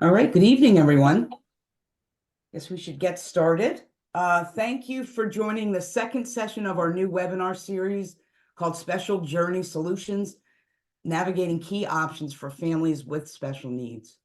All right, good evening, everyone. Guess we should get started. Thank you for joining the second session of our new webinar series called Special Journey Solutions, Navigating Key Options for Families with Special Needs.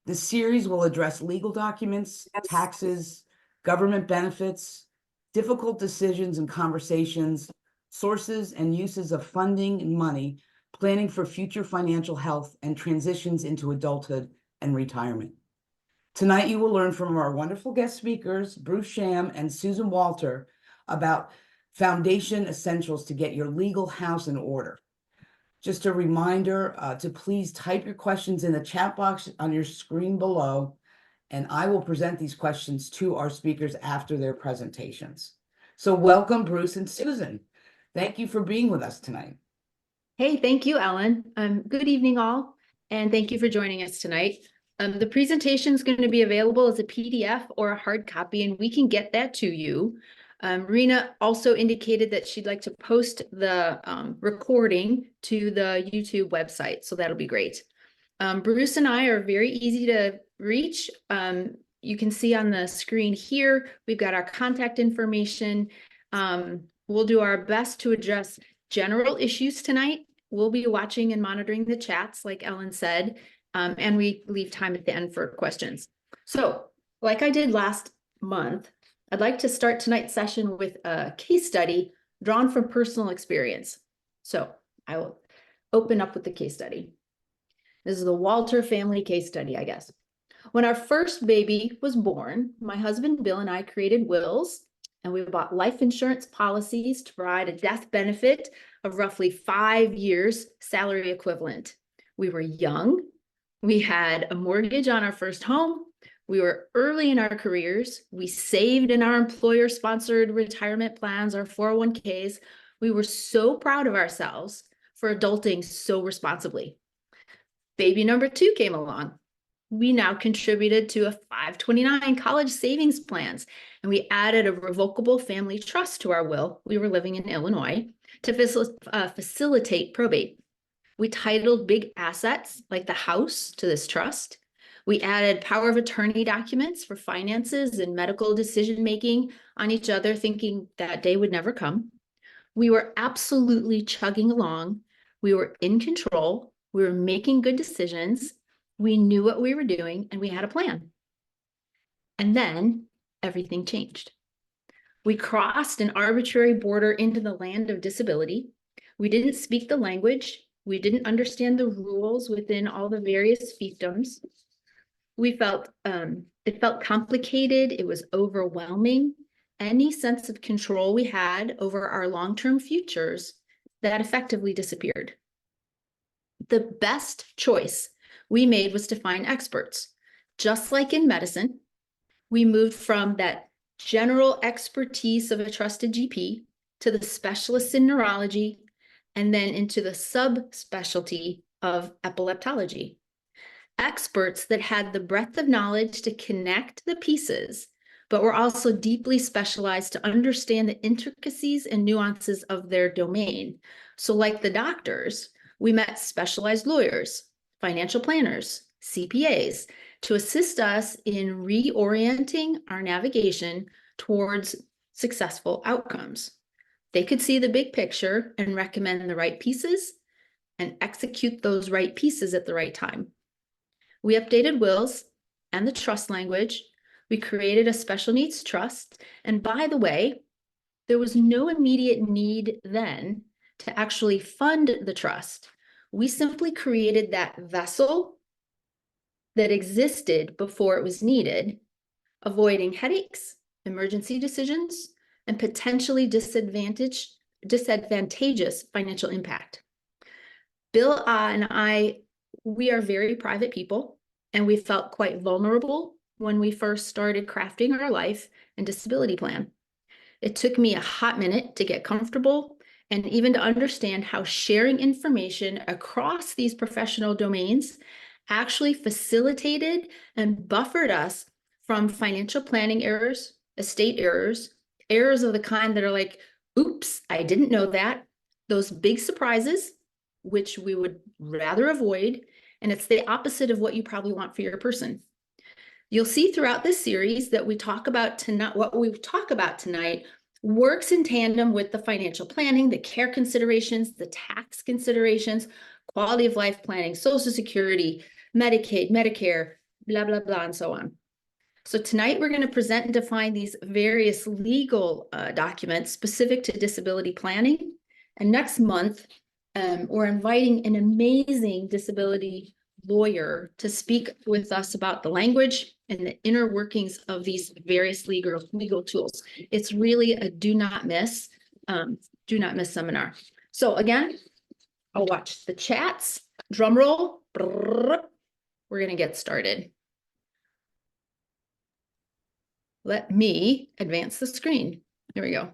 This series will address legal documents, taxes, government benefits, difficult decisions and conversations, sources and uses of funding and money, planning for future financial health, and transitions into adulthood and retirement. Tonight, you will learn from our wonderful guest speakers, Bruce Sham and Susan Walter, about foundation essentials to get your legal house in order. Just a reminder to please type your questions in the chat box on your screen below, and I will present these questions to our speakers after their presentations. So welcome, Bruce and Susan. Thank you for being with us tonight. Hey, thank you, Ellen. Good evening, all, and thank you for joining us tonight. The presentation is going to be available as a PDF or a hard copy, and we can get that to you. Rena also indicated that she'd like to post the recording to the YouTube website, so that'll be great. Bruce and I are very easy to reach. You can see on the screen here, we've got our contact information. We'll do our best to address general issues tonight. We'll be watching and monitoring the chats, like Ellen said, and we leave time at the end for questions. So, like I did last month, I'd like to start tonight's session with a case study drawn from personal experience. So I will open up with the case study. This is the Walter family case study, I guess. When our first baby was born, my husband Bill and I created wills, and we bought life insurance policies to provide a death benefit of roughly 5 years salary equivalent. We were young. We had a mortgage on our first home. We were early in our careers. We saved in our employer-sponsored retirement plans, our 401ks. We were so proud of ourselves for adulting so responsibly. Baby number 2 came along. We now contributed to a 529 college savings plans, and we added a revocable family trust to our will. We were living in Illinois to facilitate probate. We titled big assets like the house to this trust. We added power of attorney documents for finances and medical decision-making on each other, thinking that day would never come. We were absolutely chugging along. We were in control. We were making good decisions. We knew what we were doing, and we had a plan. And then everything changed. We crossed an arbitrary border into the land of disability. We didn't speak the language. We didn't understand the rules within all the various fiefdoms. We felt it felt complicated. It was overwhelming. Any sense of control we had over our long-term futures, that effectively disappeared. The best choice we made was to find experts. Just like in medicine, we moved from that general expertise of a trusted GP to the specialists in neurology, and then into the subspecialty of epileptology. Experts that had the breadth of knowledge to connect the pieces, but were also deeply specialized to understand the intricacies and nuances of their domain. So like the doctors, we met specialized lawyers, financial planners, CPAs, to assist us in reorienting our navigation towards successful outcomes. They could see the big picture and recommend the right pieces and execute those right pieces at the right time. We updated wills and the trust language. We created a special needs trust. And by the way, there was no immediate need then to actually fund the trust. We simply created that vessel that existed before it was needed, avoiding headaches, emergency decisions, and potentially disadvantageous financial impact. Bill and I, we are very private people, and we felt quite vulnerable when we first started crafting our life and disability plan. It took me a hot minute to get comfortable and even to understand how sharing information across these professional domains actually facilitated and buffered us from financial planning errors, estate errors, errors of the kind that are like, oops, I didn't know that, those big surprises, which we would rather avoid, and it's the opposite of what you probably want for your person. You'll see throughout this series that what we talk about tonight works in tandem with the financial planning, the care considerations, the tax considerations, quality of life planning, Social Security, Medicaid, Medicare, blah, blah, blah, and so on. So tonight we're going to present and define these various legal documents specific to disability planning. And next month, we're inviting an amazing disability lawyer to speak with us about the language and the inner workings of these various legal tools. It's really a do not miss seminar. So again, I'll watch the chats, drum roll. We're going to get started. Let me advance the screen. Here we go.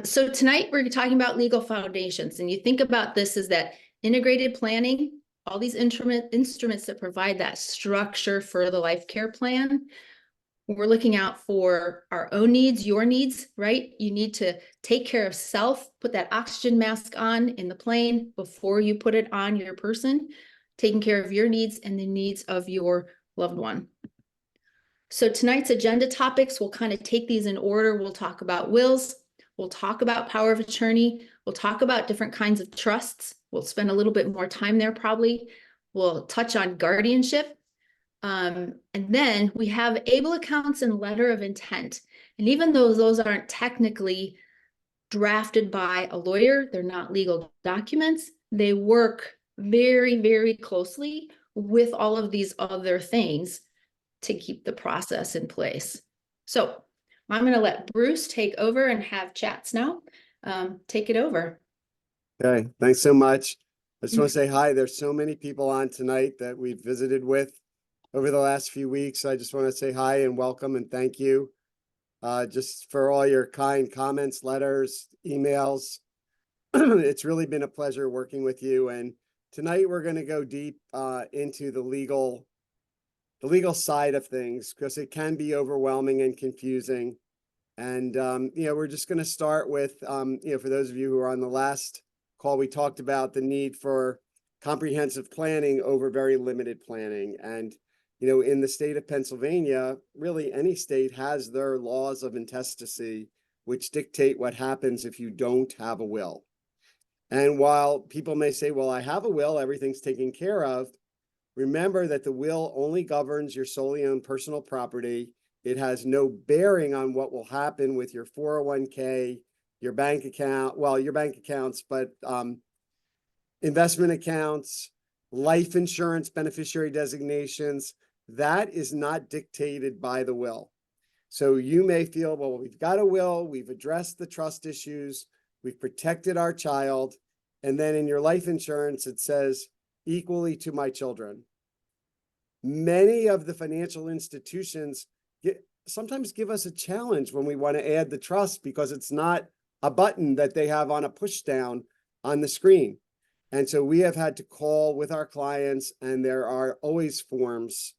So tonight we're talking about legal foundations, and you think about this as that integrated planning, all these instruments that provide that structure for the life care plan. We're looking out for our own needs, your needs, right? You need to take care of self, put that oxygen mask on in the plane before you put it on your person, taking care of your needs and the needs of your loved one. So tonight's agenda topics, we'll kind of take these in order. We'll talk about wills. We'll talk about power of attorney. We'll talk about different kinds of trusts. We'll spend a little bit more time there probably. We'll touch on guardianship. And then we have able accounts and letter of intent. And even though those aren't technically drafted by a lawyer, they're not legal documents, they work very, very closely with all of these other things to keep the process in place. So I'm going to let Bruce take over and have chats now. Take it over. Okay, thanks so much. I just want to say hi. There's so many people on tonight that we've visited with over the last few weeks. I just want to say hi and welcome and thank you just for all your kind comments, letters, emails. It's really been a pleasure working with you. And tonight we're going to go deep into the legal side of things because it can be overwhelming and confusing. And, we're just going to start with, for those of you who are on the last call, we talked about the need for comprehensive planning over very limited planning. And, in the state of Pennsylvania, really any state has their laws of intestacy, which dictate what happens if you don't have a will. And while people may say, well, I have a will, everything's taken care of, remember that the will only governs your solely owned personal property. It has no bearing on what will happen with your 401k, your bank account, well, your bank accounts, but investment accounts, life insurance, beneficiary designations. That is not dictated by the will. So you may feel, well, we've got a will, we've addressed the trust issues, we've protected our child, and then in your life insurance, it says, equally to my children. Many of the financial institutions sometimes give us a challenge when we want to add the trust because it's not a button that they have on a push down on the screen. And so we have had to call with our clients, and there are always forms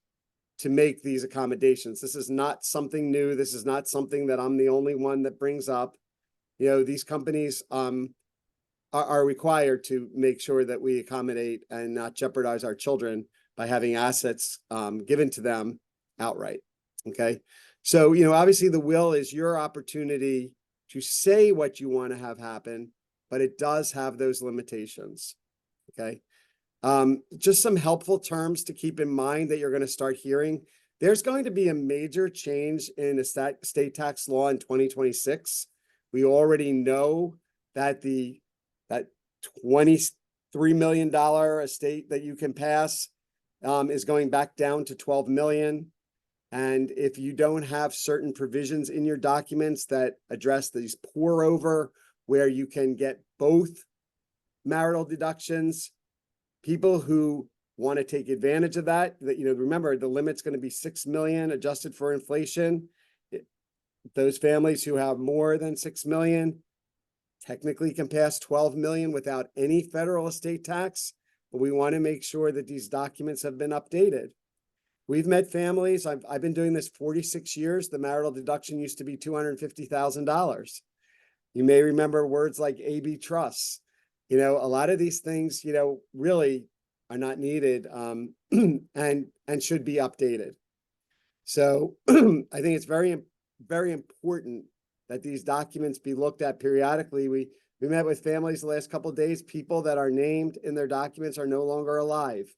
to make these accommodations. This is not something new. This is not something that I'm the only one that brings up. These companies are required to make sure that we accommodate and not jeopardize our children by having assets given to them outright. Okay. So, obviously the will is your opportunity to say what you want to have happen, but it does have those limitations. Okay. Just some helpful terms to keep in mind that you're going to start hearing. There's going to be a major change in the state tax law in 2026. We already know that that $23 million estate that you can pass is going back down to 12 million. And if you don't have certain provisions in your documents that address these pour over, where you can get both marital deductions, people who want to take advantage of that, remember the limit's going to be 6 million adjusted for inflation. Those families who have more than 6 million technically can pass 12 million without any federal estate tax, but we want to make sure that these documents have been updated. We've met families. I've been doing this 46 years. The marital deduction used to be $250,000. You may remember words like AB trusts. A lot of these things, really are not needed, and should be updated. So I think it's very, very important that these documents be looked at periodically. We met with families the last couple of days. People that are named in their documents are no longer alive,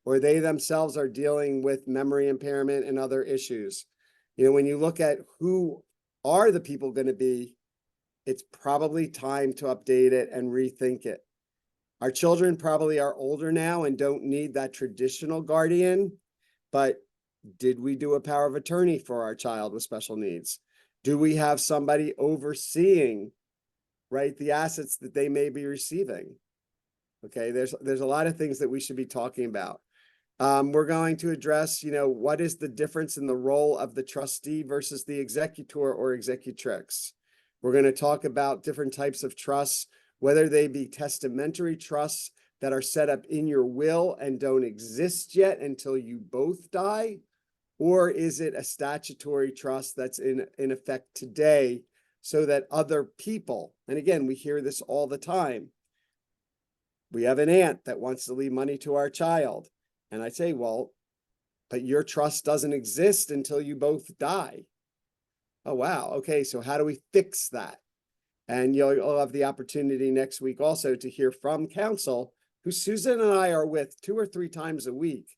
or they themselves are dealing with memory impairment and other issues. You know, when you look at who are the people going to be, it's probably time to update it and rethink it. Our children probably are older now and don't need that traditional guardian, but did we do a power of attorney for our child with special needs? Do we have somebody overseeing, right, the assets that they may be receiving? Okay, there's a lot of things that we should be talking about. We're going to address, you know, what is the difference in the role of the trustee versus the executor or executrix. We're going to talk about different types of trusts, whether they be testamentary trusts that are set up in your will and don't exist yet until you both die, or is it a statutory trust that's in effect today so that other people, and again, we hear this all the time. We have an aunt that wants to leave money to our child. And I say, well, but your trust doesn't exist until you both die. Oh, wow. Okay, so how do we fix that? And you'll have the opportunity next week also to hear from counsel, who Susan and I are with 2 or 3 times a week,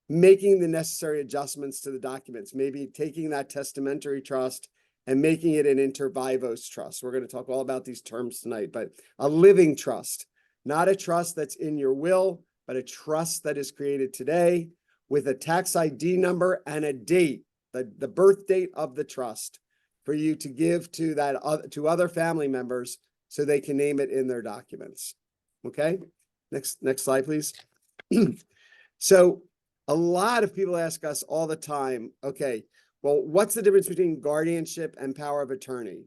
making the necessary adjustments to the documents, maybe taking that testamentary trust and making it an inter vivos trust. We're going to talk all about these terms tonight, but a living trust, not a trust that's in your will, but a trust that is created today with a tax ID number and a date, the birth date of the trust, for you to give to to other family members so they can name it in their documents. Okay, next slide, please. So a lot of people ask us all the time, okay, well, what's the difference between guardianship and power of attorney?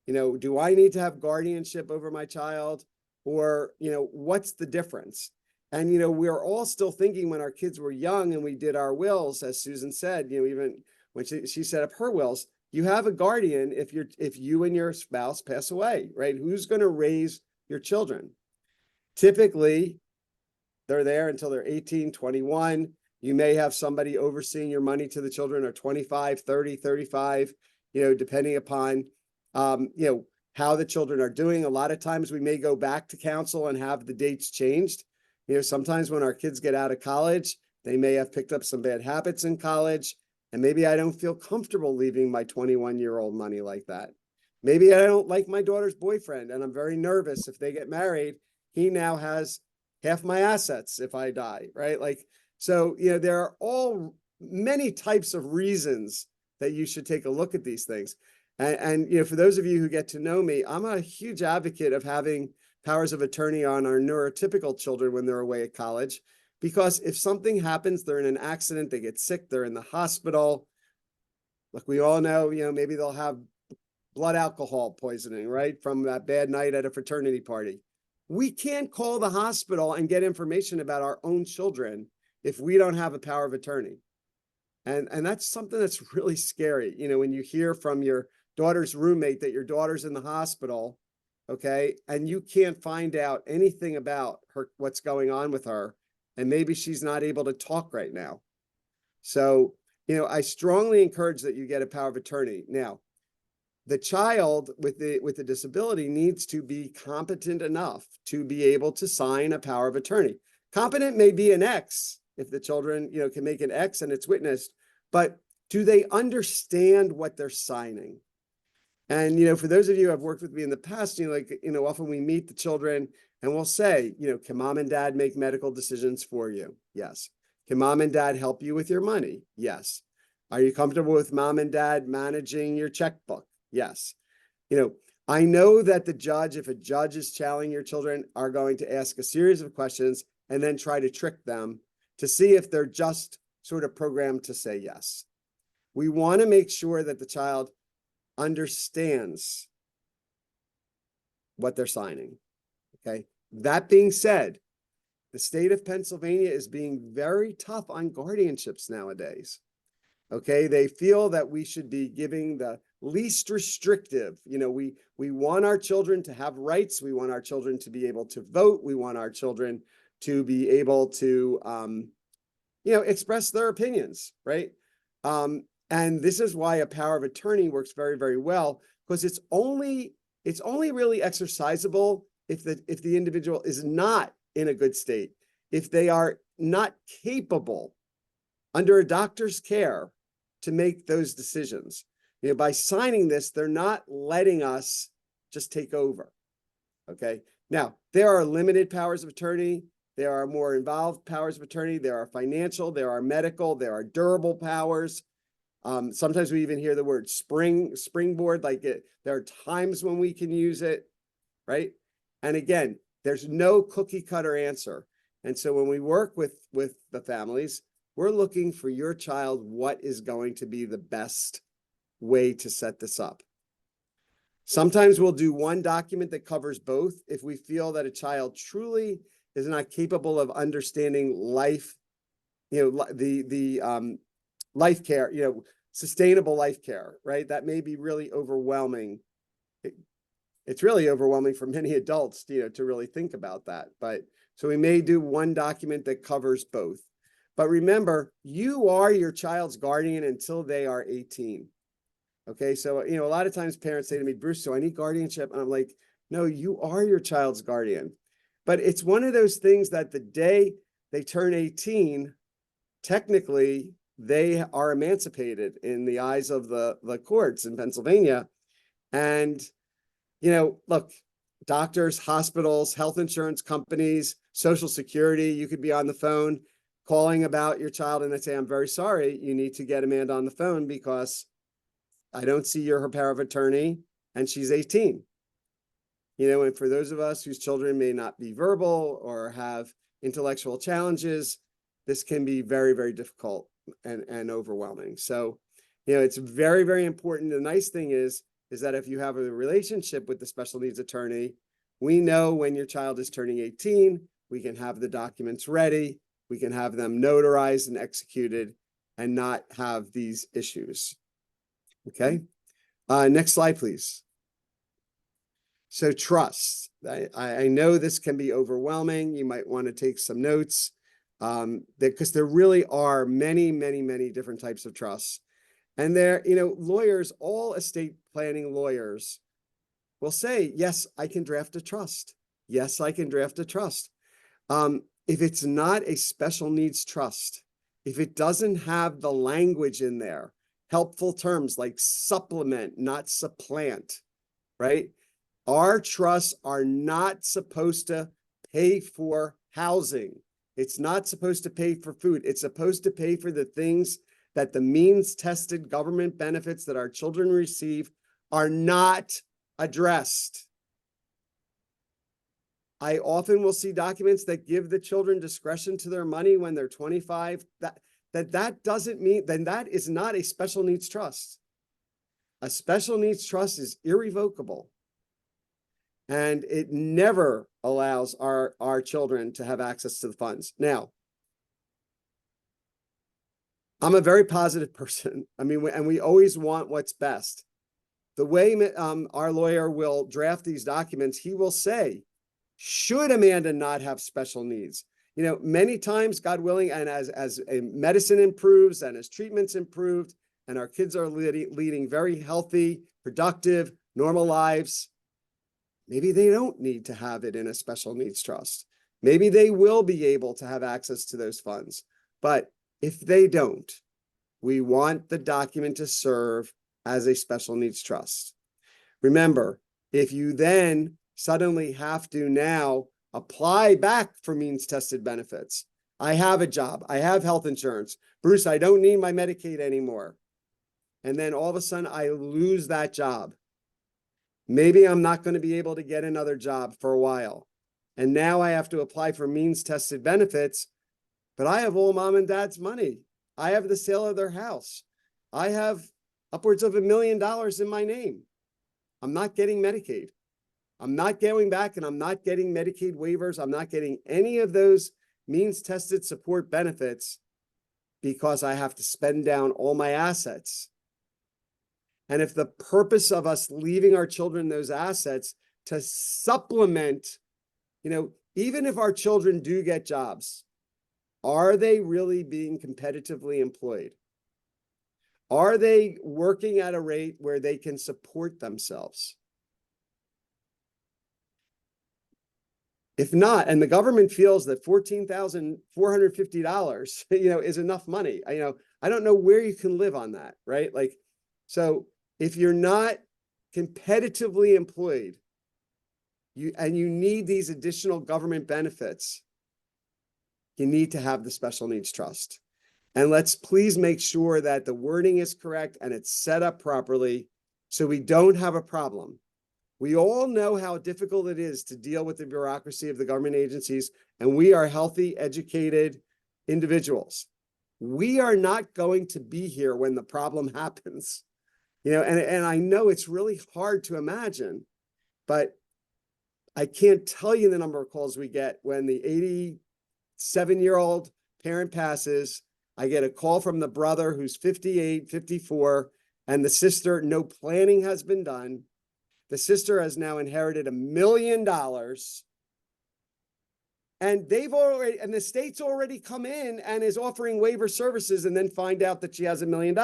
You know, do I need to have guardianship over my child, or, you know, what's the difference? And, you know, we're all still thinking when our kids were young and we did our wills, as Susan said, you know, even when she set up her wills, you have a guardian if you and your spouse pass away, right? Who's going to raise your children? Typically, they're there until they're 18, 21. You may have somebody overseeing your money to the children, or 25, 30, 35, you know, depending upon, you know, how the children are doing. A lot of times we may go back to counsel and have the dates changed. You know, sometimes when our kids get out of college, they may have picked up some bad habits in college, and maybe I don't feel comfortable leaving my 21-year-old money like that. Maybe I don't like my daughter's boyfriend, and I'm very nervous if they get married. He now has half my assets if I die, right? Like, so, you know, there are all many types of reasons that you should take a look at these things. And you know, for those of you who get to know me, I'm a huge advocate of having powers of attorney on our neurotypical children when they're away at college, because if something happens, they're in an accident, they get sick, they're in the hospital. Like we all know, you know, maybe they'll have blood alcohol poisoning, right, from that bad night at a fraternity party. We can't call the hospital and get information about our own children if we don't have a power of attorney. And that's something that's really scary. You know, when you hear from your daughter's roommate that your daughter's in the hospital, okay, and you can't find out anything about her, what's going on with her, and maybe she's not able to talk right now. So, you know, I strongly encourage that you get a power of attorney. Now, the child with the disability needs to be competent enough to be able to sign a power of attorney. Competent may be an X if the children, you know, can make an X and it's witnessed, but do they understand what they're signing? And, you know, for those of you who have worked with me in the past, you know, like, you know, often we meet the children and we'll say, you know, can mom and dad make medical decisions for you? Yes. Can mom and dad help you with your money? Yes. Are you comfortable with mom and dad managing your checkbook? Yes. You know, I know that the judge, if a judge is challenging your children, are going to ask a series of questions and then try to trick them to see if they're just sort of programmed to say yes. We want to make sure that the child understands what they're signing. Okay. That being said, the state of Pennsylvania is being very tough on guardianships nowadays. Okay. They feel that we should be giving the least restrictive. You know, we want our children to have rights. We want our children to be able to vote. We want our children to be able to, express their opinions, right? And this is why a power of attorney works very, very well, because it's only really exercisable if the individual is not in a good state, if they are not capable under a doctor's care to make those decisions. By signing this, they're not letting us just take over. Okay. Now, there are limited powers of attorney. There are more involved powers of attorney. There are financial, there are medical, there are durable powers. Sometimes we even hear the word springboard, there are times when we can use it, right? And again, there's no cookie cutter answer. And so when we work with the families, we're looking for your child, what is going to be the best way to set this up. Sometimes we'll do one document that covers both if we feel that a child truly is not capable of understanding life, the life care, sustainable life care, right? That may be really overwhelming. It's really overwhelming for many adults, to really think about that. But so we may do one document that covers both. But remember, you are your child's guardian until they are 18. Okay, so, a lot of times parents say to me, Bruce, so I need guardianship. And I'm like, no, you are your child's guardian. But it's one of those things that the day they turn 18, technically, they are emancipated in the eyes of the courts in Pennsylvania. And, look, doctors, hospitals, health insurance companies, Social Security, you could be on the phone calling about your child and they say, I'm very sorry, you need to get Amanda on the phone because I don't see her power of attorney and she's 18. And for those of us whose children may not be verbal or have intellectual challenges, this can be very, very difficult and overwhelming. So, it's very, very important. The nice thing is that if you have a relationship with the special needs attorney, we know when your child is turning 18, we can have the documents ready, we can have them notarized and executed and not have these issues. Okay. Next slide, please. So trust. I know this can be overwhelming. You might want to take some notes because there really are many, many, many different types of trusts. And there, lawyers, all estate planning lawyers will say, yes, I can draft a trust. Yes, I can draft a trust. If it's not a special needs trust, if it doesn't have the language in there, helpful terms like supplement, not supplant, right? Our trusts are not supposed to pay for housing. It's not supposed to pay for food. It's supposed to pay for the things that the means-tested government benefits that our children receive are not addressed. I often will see documents that give the children discretion to their money when they're 25. That doesn't mean, then that is not a special needs trust. A special needs trust is irrevocable. And it never allows our children to have access to the funds. Now, I'm a very positive person. I mean, and we always want what's best. The way our lawyer will draft these documents, he will say, should Amanda not have special needs? Many times, God willing, and as medicine improves and as treatments improved, and our kids are leading very healthy, productive, normal lives, maybe they don't need to have it in a special needs trust. Maybe they will be able to have access to those funds. But if they don't, we want the document to serve as a special needs trust. Remember, if you then suddenly have to now apply back for means-tested benefits, I have a job, I have health insurance, Bruce, I don't need my Medicaid anymore. And then all of a sudden I lose that job. Maybe I'm not going to be able to get another job for a while. And now I have to apply for means-tested benefits, but I have all mom and dad's money. I have the sale of their house. I have upwards of $1 million in my name. I'm not getting Medicaid. I'm not going back and I'm not getting Medicaid waivers. I'm not getting any of those means-tested support benefits because I have to spend down all my assets. And if the purpose of us leaving our children those assets to supplement, even if our children do get jobs, are they really being competitively employed? Are they working at a rate where they can support themselves? If not, and the government feels that $14,450, is enough money, I don't know where you can live on that, right? Like, so if you're not competitively employed, you need these additional government benefits, you need to have the special needs trust. And let's please make sure that the wording is correct and it's set up properly so we don't have a problem. We all know how difficult it is to deal with the bureaucracy of the government agencies, and we are healthy, educated individuals. We are not going to be here when the problem happens. And I know it's really hard to imagine, but I can't tell you the number of calls we get when the 87-year-old parent passes. I get a call from the brother who's 58, 54, and the sister, no planning has been done. The sister has now inherited $1 million. And the state's already come in and is offering waiver services, and then find out that she has $1 million.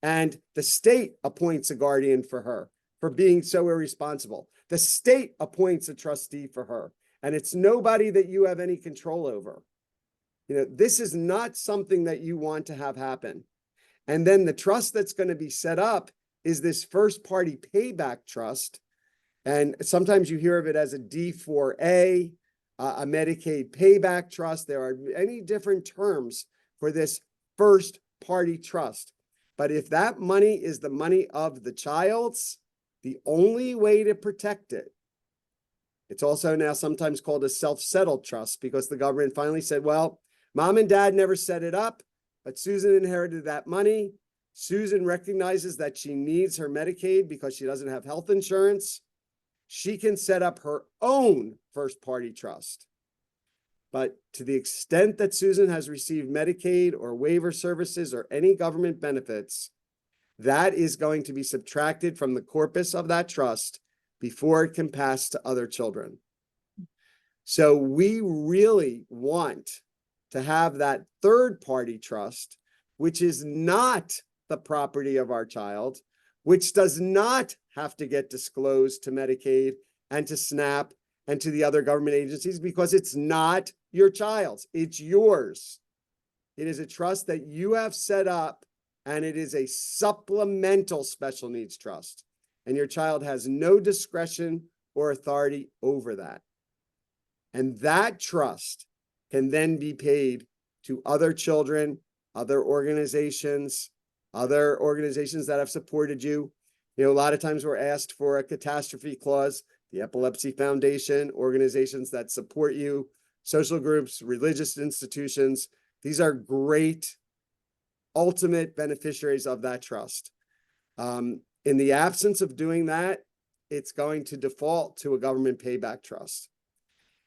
And the state appoints a guardian for her for being so irresponsible. The state appoints a trustee for her, and it's nobody that you have any control over. This is not something that you want to have happen. And then the trust that's going to be set up is this first party payback trust. And sometimes you hear of it as a D4A, a Medicaid payback trust. There are many different terms for this first party trust. But if that money is the money of the child's, the only way to protect it, it's also now sometimes called a self-settled trust, because the government finally said, well, mom and dad never set it up, but Susan inherited that money. Susan recognizes that she needs her Medicaid because she doesn't have health insurance. She can set up her own first-party trust. But to the extent that Susan has received Medicaid or waiver services or any government benefits, that is going to be subtracted from the corpus of that trust before it can pass to other children. So we really want to have that third-party trust, which is not the property of our child, which does not have to get disclosed to Medicaid and to SNAP and to the other government agencies, because it's not your child's, it's yours. It is a trust that you have set up, and it is a supplemental special needs trust. And your child has no discretion or authority over that. And that trust can then be paid to other children, other organizations that have supported you. A lot of times we're asked for a catastrophe clause, the Epilepsy Foundation, organizations that support you, social groups, religious institutions. These are great ultimate beneficiaries of that trust. In the absence of doing that, it's going to default to a government payback trust.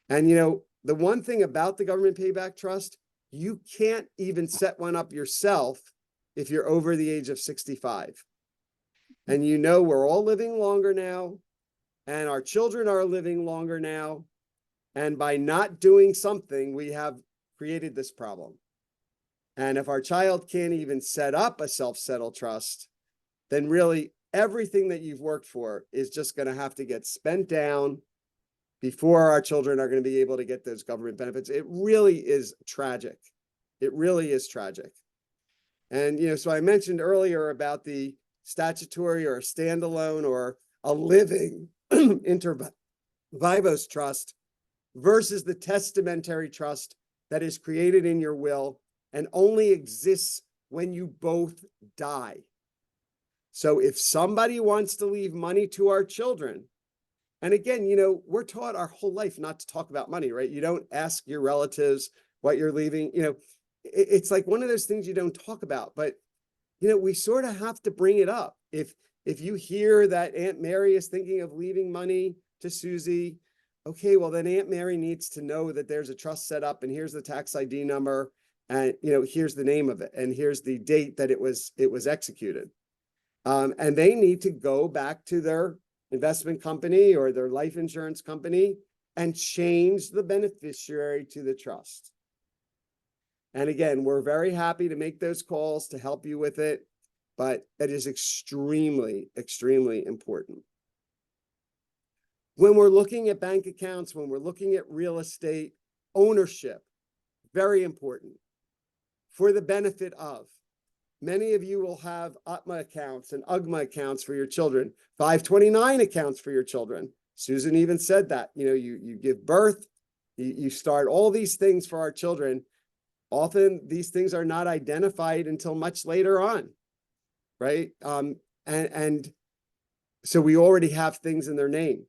And the one thing about the government payback trust, you can't even set one up yourself if you're over the age of 65. And we're all living longer now, and our children are living longer now. And by not doing something, we have created this problem. And if our child can't even set up a self-settled trust, then really everything that you've worked for is just going to have to get spent down before our children are going to be able to get those government benefits. It really is tragic. It really is tragic. And, so I mentioned earlier about the statutory or a standalone or a living inter vivos trust versus the testamentary trust that is created in your will and only exists when you both die. So if somebody wants to leave money to our children, and again, we're taught our whole life not to talk about money, right? You don't ask your relatives what you're leaving. It's like one of those things you don't talk about, but we sort of have to bring it up. If you hear that Aunt Mary is thinking of leaving money to Susie, okay, well then Aunt Mary needs to know that there's a trust set up, and here's the tax ID number, and here's the name of it, and here's the date that it was executed. And they need to go back to their investment company or their life insurance company and change the beneficiary to the trust. And again, we're very happy to make those calls to help you with it, but it is extremely, extremely important. When we're looking at bank accounts, when we're looking at real estate, ownership, very important for the benefit of. Many of you will have UTMA accounts and UGMA accounts for your children, 529 accounts for your children. Susan even said that, you give birth, you start all these things for our children. Often these things are not identified until much later on, right? And so we already have things in their name.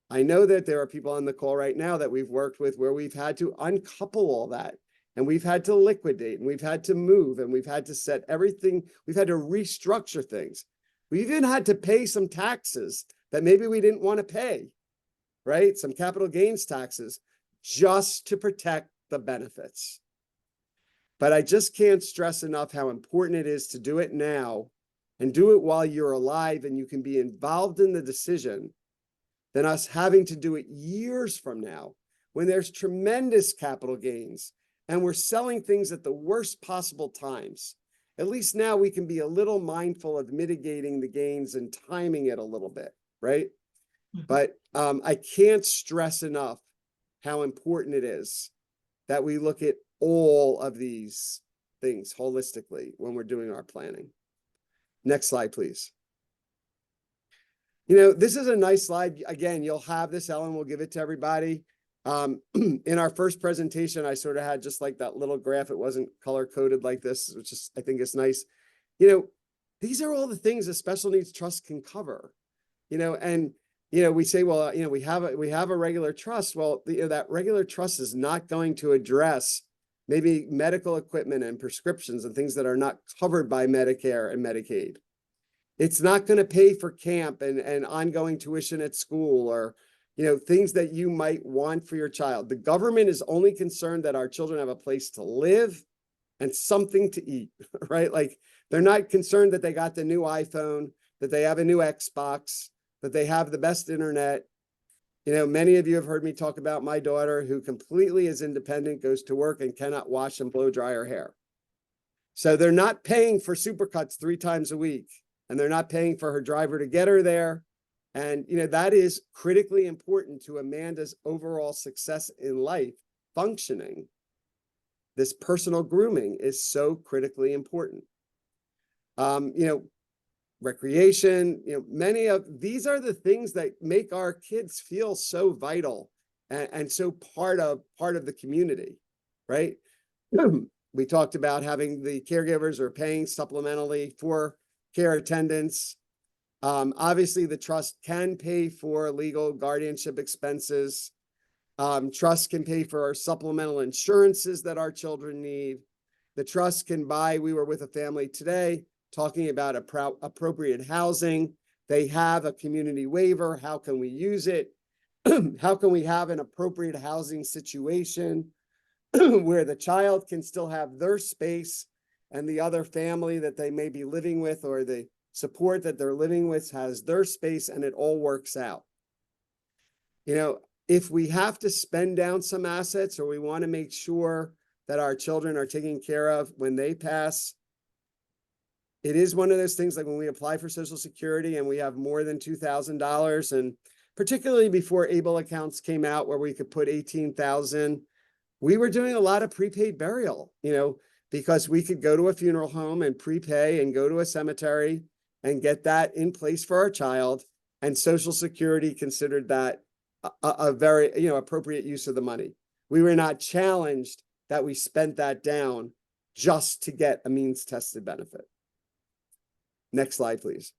I know that there are people on the call right now that we've worked with where we've had to uncouple all that, and we've had to liquidate, and we've had to move, and we've had to set everything, we've had to restructure things. We even had to pay some taxes that maybe we didn't want to pay, right? Some capital gains taxes just to protect the benefits. But I just can't stress enough how important it is to do it now and do it while you're alive and you can be involved in the decision than us having to do it years from now when there's tremendous capital gains and we're selling things at the worst possible times. At least now we can be a little mindful of mitigating the gains and timing it a little bit, right? Mm-hmm. But I can't stress enough how important it is that we look at all of these things holistically when we're doing our planning. Next slide, please. This is a nice slide. Again, you'll have this, Ellen will give it to everybody. In our first presentation, I sort of had just like that little graph. It wasn't color coded like this, which is, I think is nice. These are all the things a special needs trust can cover, and we say, well, we have a regular trust. Well, that regular trust is not going to address maybe medical equipment and prescriptions and things that are not covered by Medicare and Medicaid. It's not going to pay for camp and ongoing tuition at school or, things that you might want for your child. The government is only concerned that our children have a place to live and something to eat, right? Like they're not concerned that they got the new iPhone, that they have a new Xbox, that they have the best internet. Many of you have heard me talk about my daughter who completely is independent, goes to work and cannot wash and blow dry her hair. So they're not paying for Supercuts 3 times a week, and they're not paying for her driver to get her there. And, that is critically important to Amanda's overall success in life functioning. This personal grooming is so critically important. Recreation, many of these are the things that make our kids feel so vital and so part of the community, right? We talked about having the caregivers are paying supplementally for care attendance. Obviously, the trust can pay for legal guardianship expenses. Trust can pay for our supplemental insurances that our children need. The trust can buy, we were with a family today talking about appropriate housing. They have a community waiver. How can we use it? How can we have an appropriate housing situation where the child can still have their space and the other family that they may be living with or the support that they're living with has their space and it all works out. If we have to spend down some assets or we want to make sure that our children are taken care of when they pass, it is one of those things like when we apply for Social Security and we have more than $2,000, and particularly before ABLE accounts came out where we could put $18,000, we were doing a lot of prepaid burial, because we could go to a funeral home and prepay and go to a cemetery and get that in place for our child. And Social Security considered that a very, appropriate use of the money. We were not challenged that we spent that down just to get a means tested benefit. Next slide, please.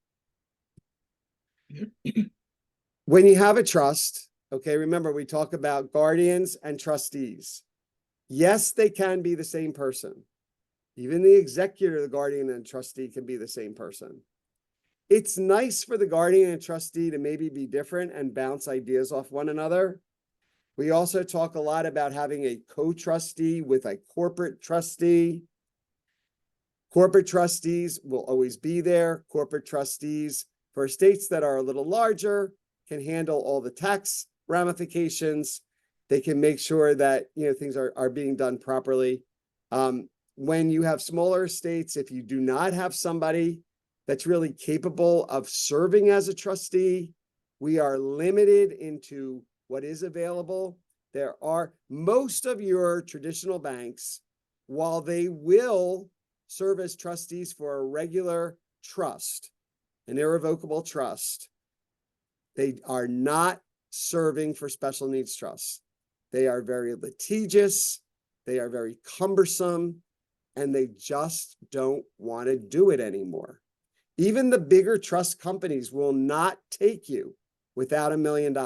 When you have a trust, okay, remember we talk about guardians and trustees. Yes, they can be the same person. Even the executor, the guardian and trustee can be the same person. It's nice for the guardian and trustee to maybe be different and bounce ideas off one another. We also talk a lot about having a co-trustee with a corporate trustee. Corporate trustees will always be there. Corporate trustees for estates that are a little larger can handle all the tax ramifications. They can make sure that, things are being done properly. When you have smaller estates, if you do not have somebody that's really capable of serving as a trustee, we are limited into what is available. There are most of your traditional banks, while they will serve as trustees for a regular trust, an irrevocable trust, they are not serving for special needs trusts. They are very litigious, they are very cumbersome, and they just don't want to do it anymore. Even the bigger trust companies will not take you without $1 million.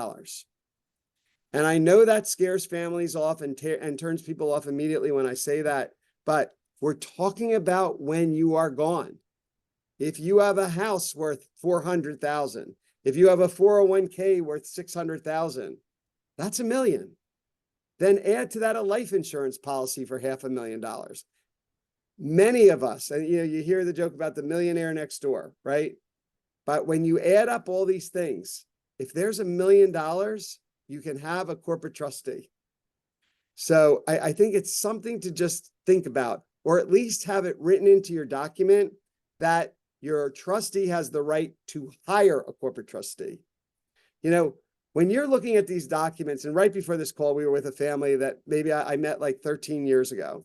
And I know that scares families off and turns people off immediately when I say that, but we're talking about when you are gone. If you have a house worth $400,000, if you have a 401k worth $600,000, that's $1 million. Then add to that a life insurance policy for $500,000. Many of us, and you hear the joke about the millionaire next door, right? But when you add up all these things, if there's $1 million, you can have a corporate trustee. So I think it's something to just think about, or at least have it written into your document that your trustee has the right to hire a corporate trustee. When you're looking at these documents, and right before this call, we were with a family that maybe I met like 13 years ago.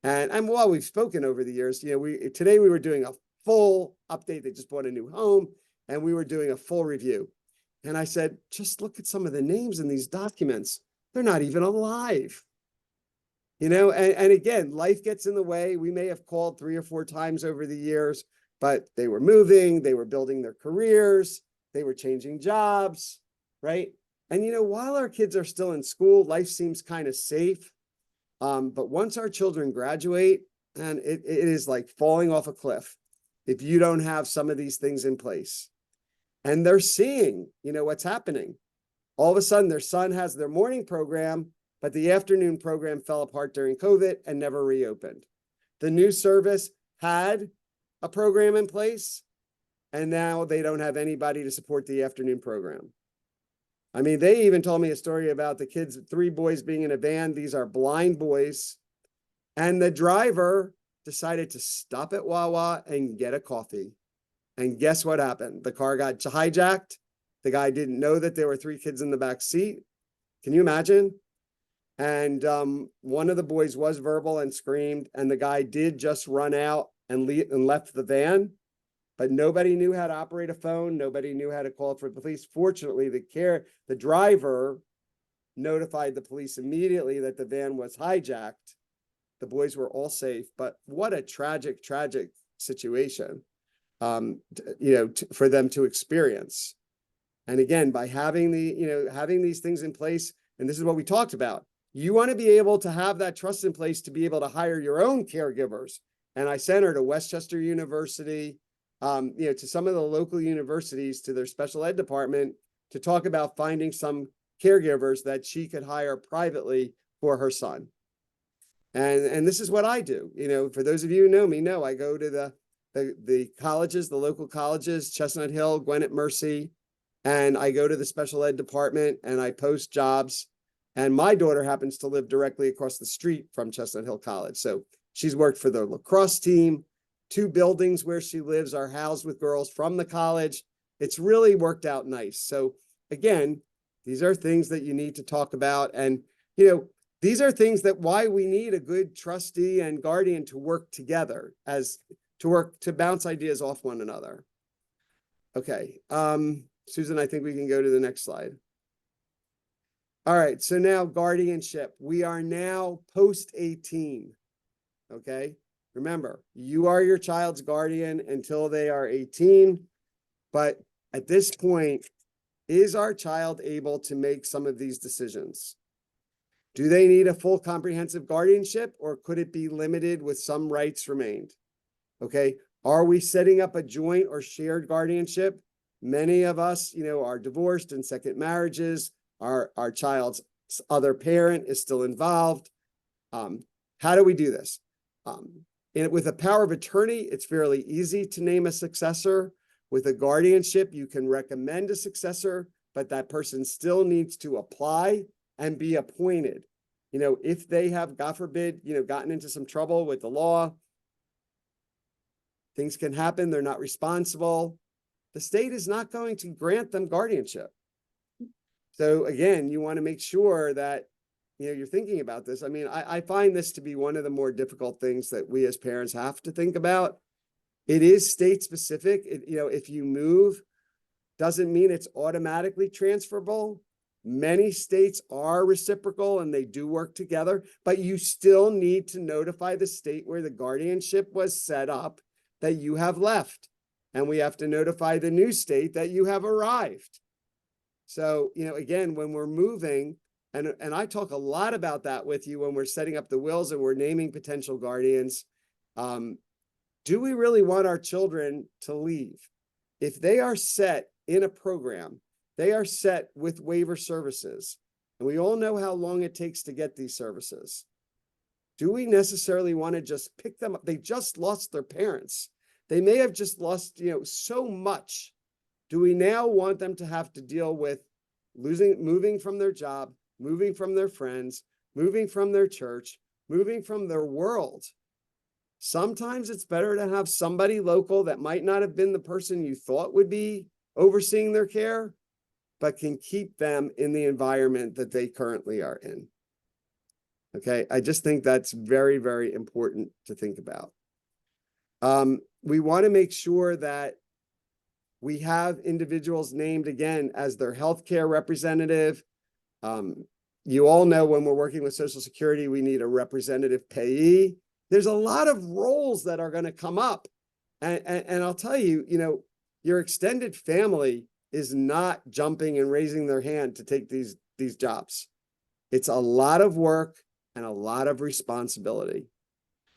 And while we've spoken over the years, today we were doing a full update. They just bought a new home and we were doing a full review. And I said, just look at some of the names in these documents. They're not even alive. And again, life gets in the way. We may have called 3 or 4 times over the years, but they were moving, they were building their careers, they were changing jobs, right? And while our kids are still in school, life seems kind of safe. But once our children graduate, and it is like falling off a cliff if you don't have some of these things in place. And they're seeing, what's happening. All of a sudden, their son has their morning program, but the afternoon program fell apart during COVID and never reopened. The new service had a program in place, and now they don't have anybody to support the afternoon program. I mean, they even told me a story about the kids, 3 boys being in a van. These are blind boys. And the driver decided to stop at Wawa and get a coffee. And guess what happened? The car got hijacked. The guy didn't know that there were 3 kids in the back seat. Can you imagine? And one of the boys was verbal and screamed, and the guy did just run out and left the van. But nobody knew how to operate a phone. Nobody knew how to call for the police. Fortunately, the driver notified the police immediately that the van was hijacked. The boys were all safe. But what a tragic, tragic situation, for them to experience. And again, by having having these things in place, and this is what we talked about, you want to be able to have that trust in place to be able to hire your own caregivers. And I sent her to Westchester University, to some of the local universities, to their special ed department, to talk about finding some caregivers that she could hire privately for her son. And this is what I do. For those of you who know me, I go to the colleges, the local colleges, Chestnut Hill, Gwinnett Mercy, and I go to the special ed department and I post jobs. And my daughter happens to live directly across the street from Chestnut Hill College. So she's worked for the lacrosse team. 2 buildings where she lives are housed with girls from the college. It's really worked out nice. So again, these are things that you need to talk about. And, these are things that why we need a good trustee and guardian to work together, to bounce ideas off one another. Okay. Susan, I think we can go to the next slide. All right. So now guardianship. We are now post 18. Okay. Remember, you are your child's guardian until they are 18. But at this point, is our child able to make some of these decisions? Do they need a full comprehensive guardianship, or could it be limited with some rights remained? Okay. Are we setting up a joint or shared guardianship? Many of us, are divorced and second marriages. Our child's other parent is still involved. How do we do this? With a power of attorney, it's fairly easy to name a successor. With a guardianship, you can recommend a successor, but that person still needs to apply and be appointed. You know, if they have, God forbid, you know, gotten into some trouble with the law, things can happen, they're not responsible, the state is not going to grant them guardianship. So again, you want to make sure that, you know, you're thinking about this. I mean, I find this to be one of the more difficult things that we as parents have to think about. It is state specific. You know, if you move, doesn't mean it's automatically transferable. Many states are reciprocal and they do work together, but you still need to notify the state where the guardianship was set up that you have left. And we have to notify the new state that you have arrived. So, you know, again, when we're moving, and I talk a lot about that with you when we're setting up the wills and we're naming potential guardians, do we really want our children to leave? If they are set in a program, they are set with waiver services, and we all know how long it takes to get these services. Do we necessarily want to just pick them up? They just lost their parents. They may have just lost, you know, so much. Do we now want them to have to deal with moving from their job, moving from their friends, moving from their church, moving from their world? Sometimes it's better to have somebody local that might not have been the person you thought would be overseeing their care, but can keep them in the environment that they currently are in. Okay, I just think that's very, very important to think about. We want to make sure that we have individuals named again as their healthcare representative. You all know when we're working with Social Security, we need a representative payee. There's a lot of roles that are going to come up. And I'll tell you, you know, your extended family is not jumping and raising their hand to take these jobs. It's a lot of work and a lot of responsibility.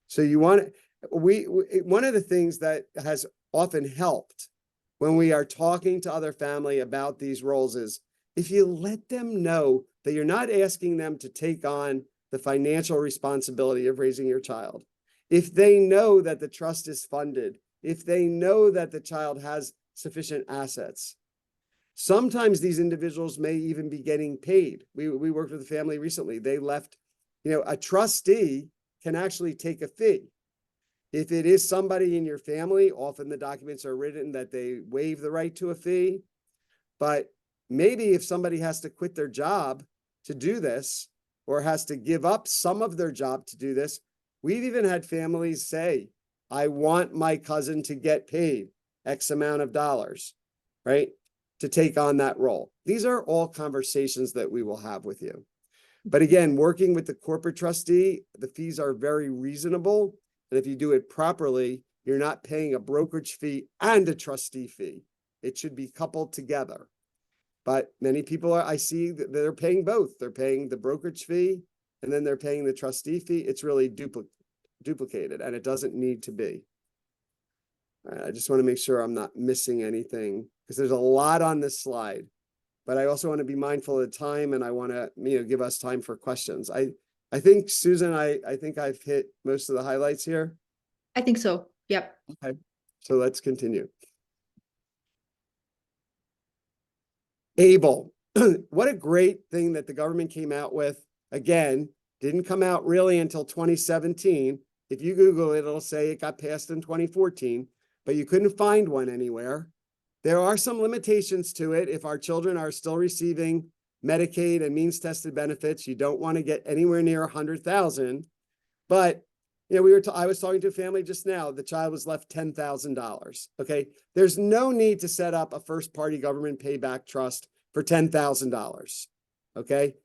So you want one of the things that has often helped when we are talking to other family about these roles is if you let them know that you're not asking them to take on the financial responsibility of raising your child. If they know that the trust is funded, if they know that the child has sufficient assets. Sometimes these individuals may even be getting paid. We worked with a family recently. They left, you know, a trustee can actually take a fee. If it is somebody in your family, often the documents are written that they waive the right to a fee. But maybe if somebody has to quit their job to do this, or has to give up some of their job to do this, we've even had families say, I want my cousin to get paid X amount of dollars, right, to take on that role. These are all conversations that we will have with you. But again, working with the corporate trustee, the fees are very reasonable. And if you do it properly, you're not paying a brokerage fee and a trustee fee. It should be coupled together. But many people I see that they're paying both. They're paying the brokerage fee and then they're paying the trustee fee. It's really duplicated, and it doesn't need to be. I just want to make sure I'm not missing anything because there's a lot on this slide. But I also want to be mindful of the time, and I want to, you know, give us time for questions. I think, Susan, I think I've hit most of the highlights here. I think so. Yep. Okay, so let's continue. ABLE, what a great thing that the government came out with. Again, didn't come out really until 2017. If you Google it, it'll say it got passed in 2014, but you couldn't find one anywhere. There are some limitations to it. If our children are still receiving Medicaid and means tested benefits, you don't want to get anywhere near 100,000. But you know, I was talking to a family just now. The child was left $10,000. Okay, there's no need to set up a first-party government payback trust for $10,000. Okay,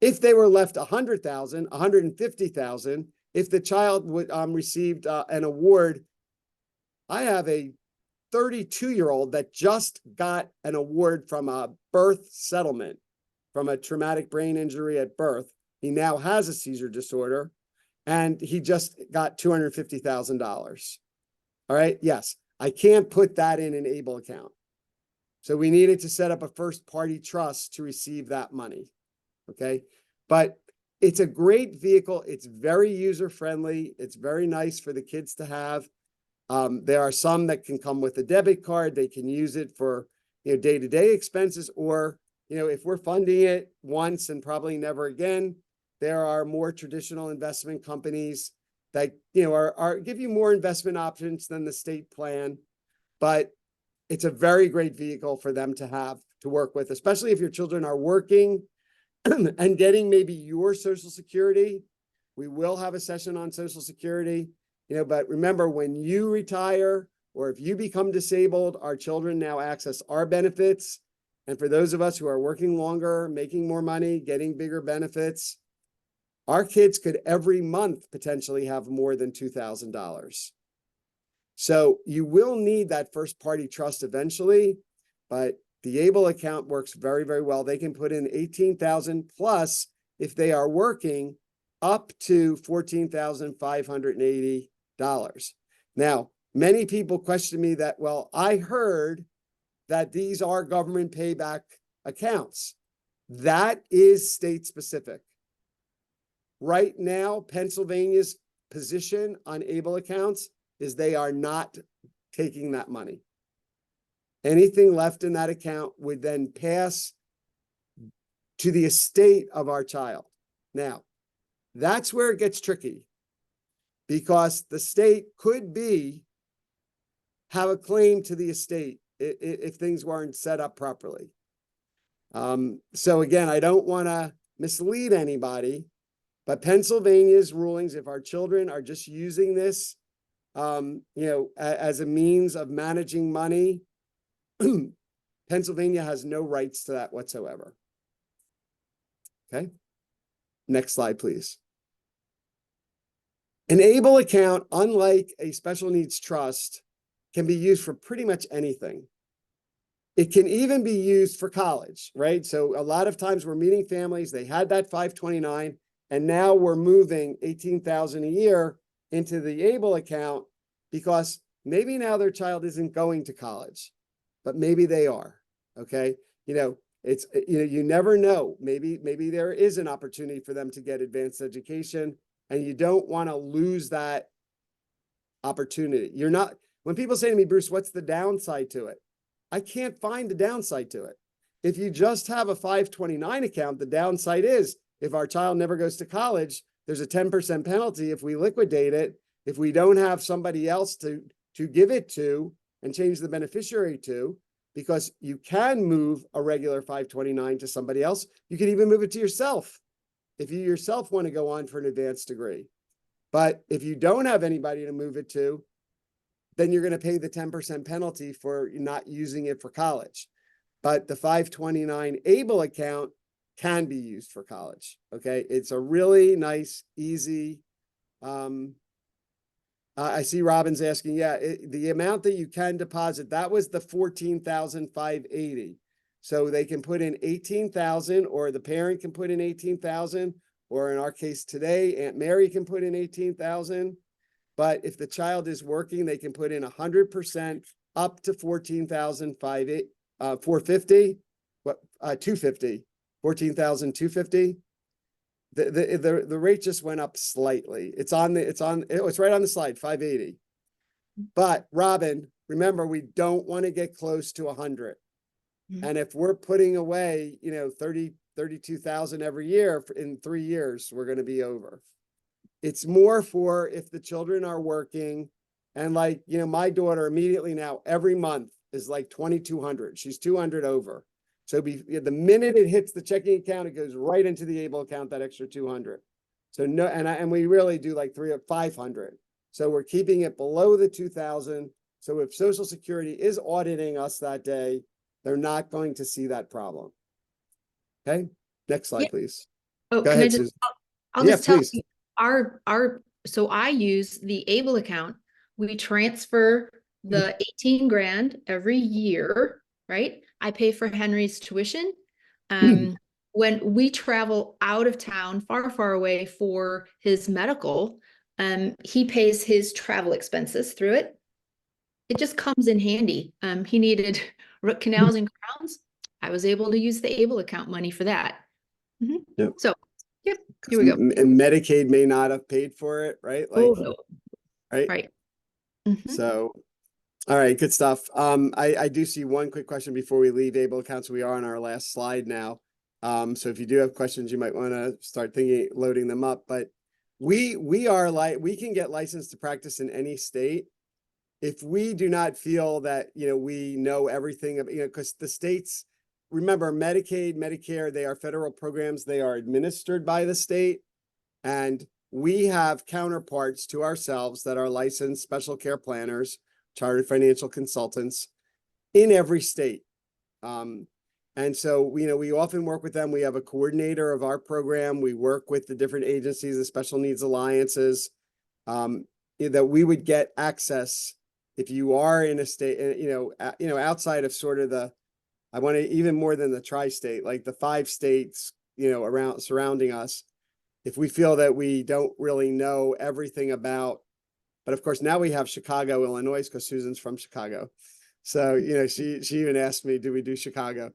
if they were left 100,000, 150,000, if the child would received an award, I have a 32-year-old that just got an award from a birth settlement from a traumatic brain injury at birth. He now has a seizure disorder. And he just got $250,000. All right. Yes, I can't put that in an ABLE account. So we needed to set up a first party trust to receive that money. Okay. But it's a great vehicle. It's very user friendly. It's very nice for the kids to have. There are some that can come with a debit card. They can use it for, day-to-day expenses, or, if we're funding it once and probably never again, there are more traditional investment companies that, are give you more investment options than the state plan, but it's a very great vehicle for them to have to work with, especially if your children are working and getting maybe your Social Security. We will have a session on Social Security, but remember, when you retire or if you become disabled, our children now access our benefits. And for those of us who are working longer, making more money, getting bigger benefits, our kids could every month potentially have more than $2,000. So you will need that first party trust eventually, but the ABLE account works very, very well. They can put in 18,000 plus, if they are working, up to $14,580. Now, many people question me that, well, I heard that these are government payback accounts. That is state specific. Right now, Pennsylvania's position on ABLE accounts is they are not taking that money. Anything left in that account would then pass to the estate of our child. Now, that's where it gets tricky, because the state could have a claim to the estate if things weren't set up properly. So again, I don't want to mislead anybody, but Pennsylvania's rulings, if our children are just using this, as a means of managing money, Pennsylvania has no rights to that whatsoever. Okay. Next slide, please. An ABLE account, unlike a special needs trust, can be used for pretty much anything. It can even be used for college, right? So a lot of times we're meeting families, they had that 529, and now we're moving 18,000 a year into the ABLE account because maybe now their child isn't going to college, but maybe they are. Okay. It's, you never know. Maybe there is an opportunity for them to get advanced education, and you don't want to lose that opportunity. When people say to me, Bruce, what's the downside to it? I can't find the downside to it. If you just have a 529 account, the downside is if our child never goes to college, there's a 10% penalty if we liquidate it, if we don't have somebody else to give it to and change the beneficiary to, because you can move a regular 529 to somebody else. You can even move it to yourself if you yourself want to go on for an advanced degree. But if you don't have anybody to move it to, then you're going to pay the 10% penalty for not using it for college. But the 529 ABLE account can be used for college. Okay. It's a really nice, easy, I see Robin's asking, the amount that you can deposit, that was the 14,580. So they can put in 18,000, or the parent can put in 18,000, or in our case today, Aunt Mary can put in 18,000. But if the child is working, they can put in 100% up to 14,450, 250, 14,250. The rate just went up slightly. It's right on the slide, 580. But Robin, remember, we don't want to get close to 100. Mm-hmm. And if we're putting away, 32,000 every year in 3 years, we're going to be over. It's more for if the children are working, and my daughter immediately now every month is like 2,200. She's 200 over. So the minute it hits the checking account, it goes right into the ABLE account, that extra 200. So no, and we really do like 300 or 500. So we're keeping it below the 2,000. So if Social Security is auditing us that day, they're not going to see that problem. Okay, next slide, please. Oh, go ahead, Susan. I'll just tell you, so I use the ABLE account. We transfer the 18 grand every year, right? I pay for Henry's tuition. When we travel out of town, far, far away for his medical, he pays his travel expenses through it. It just comes in handy. He needed root canals and crowns. I was able to use the ABLE account money for that. Mm-hmm. Yep. So, yep, here we go. And Medicaid may not have paid for it, right? No. Right. Right. Mm-hmm. So, All right, good stuff. I do see one quick question before we leave Able Accounts. We are on our last slide now. So if you do have questions, you might want to start loading them up. But we can get licensed to practice in any state if we do not feel that, we know everything of, because the states, remember, Medicaid, Medicare, they are federal programs. They are administered by the state. And we have counterparts to ourselves that are licensed special care planners, chartered financial consultants in every state. And so, we often work with them. We have a coordinator of our program. We work with the different agencies, the special needs alliances, that we would get access if you are in a state, outside of sort of I want to even more than the tri-state, like the 5 states, around surrounding us. If we feel that we don't really know everything about, but of course now we have Chicago, Illinois, because Susan's from Chicago. So, she even asked me, do we do Chicago?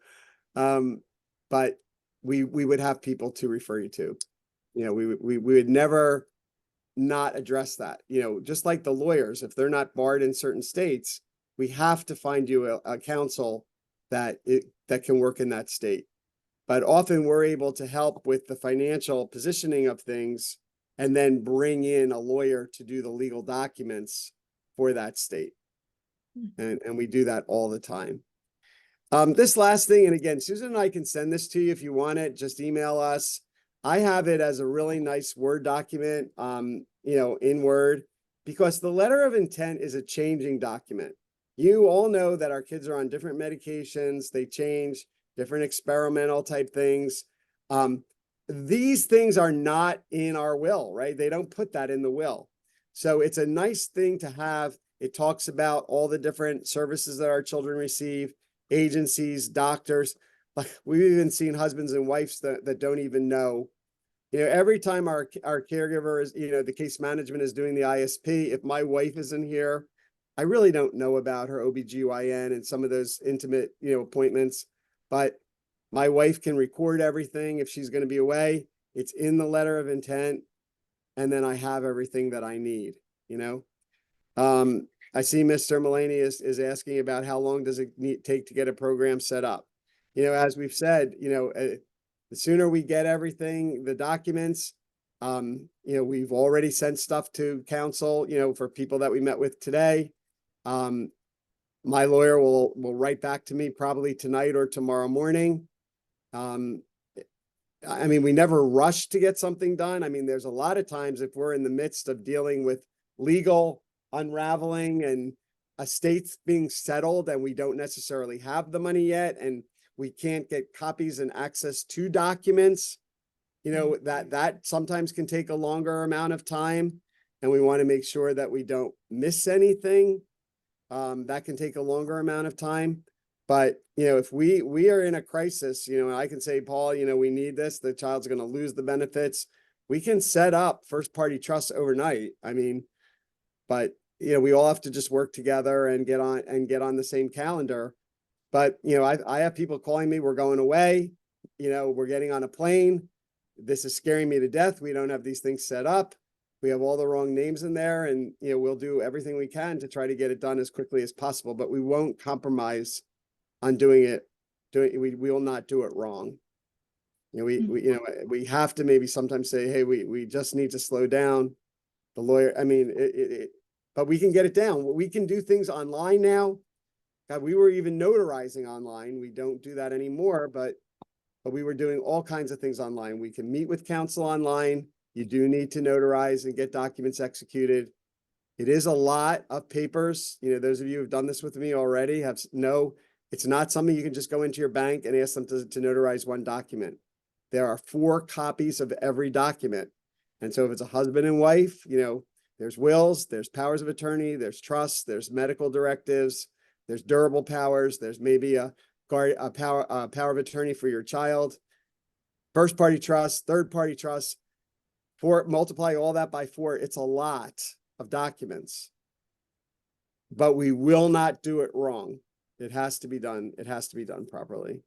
But we would have people to refer you to. We would never not address that. Just like the lawyers, if they're not barred in certain states, we have to find you a counsel that can work in that state. But often we're able to help with the financial positioning of things and then bring in a lawyer to do the legal documents for that state. And we do that all the time. This last thing, and again, Susan and I can send this to you if you want it, just email us. I have it as a really nice Word document, in Word, because the letter of intent is a changing document. You all know that our kids are on different medications. They change, different experimental type things. These things are not in our will, right? They don't put that in the will. So it's a nice thing to have. It talks about all the different services that our children receive, agencies, doctors. Like we've even seen husbands and wives that don't even know. Every time our caregiver is, the case management is doing the ISP, if my wife is in here, I really don't know about her OBGYN and some of those intimate, appointments, but my wife can record everything if she's going to be away. It's in the letter of intent. And then I have everything that I need, I see Mr. Mullaney is asking about how long does it take to get a program set up? As we've said, the sooner we get everything, the documents, we've already sent stuff to counsel, for people that we met with today. My lawyer will write back to me probably tonight or tomorrow morning. We never rush to get something done. There's a lot of times if we're in the midst of dealing with legal unraveling and estates being settled and we don't necessarily have the money yet and we can't get copies and access to documents, that sometimes can take a longer amount of time, and we want to make sure that we don't miss anything. That can take a longer amount of time. But, if we are in a crisis, I can say, Paul, we need this, the child's going to lose the benefits. We can set up first party trust overnight. But, we all have to just work together and get on the same calendar. But, I have people calling me, we're going away, we're getting on a plane. This is scaring me to death. We don't have these things set up. We have all the wrong names in there, and, we'll do everything we can to try to get it done as quickly as possible, but we won't compromise on doing it. We will not do it wrong. We have to maybe sometimes say, hey, we just need to slow down. The lawyer, but we can get it down. We can do things online now. God, we were even notarizing online. We don't do that anymore, but we were doing all kinds of things online. We can meet with counsel online. You do need to notarize and get documents executed. It is a lot of papers. Those of you who've done this with me already it's not something you can just go into your bank and ask them to notarize one document. There are 4 copies of every document. And so if it's a husband and wife, there's wills, there's powers of attorney, there's trusts, there's medical directives, there's durable powers, there's maybe a power of attorney for your child, first party trust, third party trust. Multiply all that by 4, it's a lot of documents. But we will not do it wrong. It has to be done. It has to be done properly.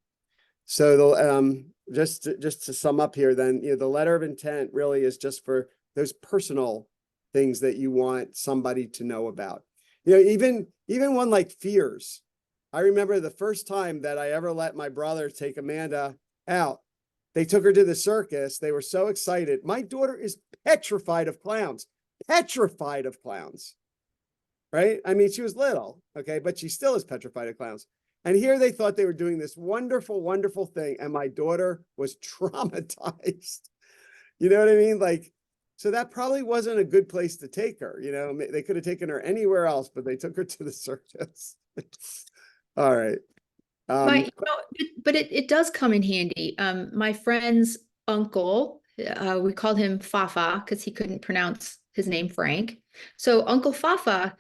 So just to sum up here, then, the letter of intent really is just for those personal things that you want somebody to know about. Even even one like Fears. I remember the first time that I ever let my brother take Amanda out. They took her to the circus. They were so excited. My daughter is petrified of clowns, right? I mean, she was little, okay, but she still is petrified of clowns. And here they thought they were doing this wonderful, wonderful thing. And my daughter was traumatized. You know what I mean? Like, so that probably wasn't a good place to take her. You know, they could have taken her anywhere else, but they took her to the circus. All right. But it does come in handy. My friend's uncle, we called him Fafa because he couldn't pronounce his name Frank. So Uncle Fafa,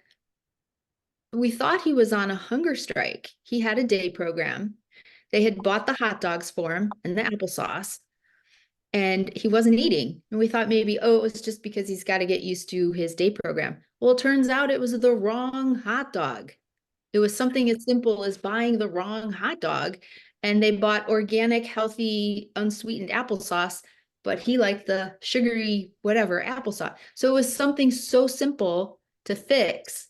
we thought he was on a hunger strike. He had a day program. They had bought the hot dogs for him and the applesauce, and he wasn't eating. And we thought maybe, oh, it was just because he's got to get used to his day program. Well, it turns out it was the wrong hot dog. It was something as simple as buying the wrong hot dog, and they bought organic, healthy, unsweetened applesauce, but he liked the sugary, whatever applesauce. So it was something so simple to fix,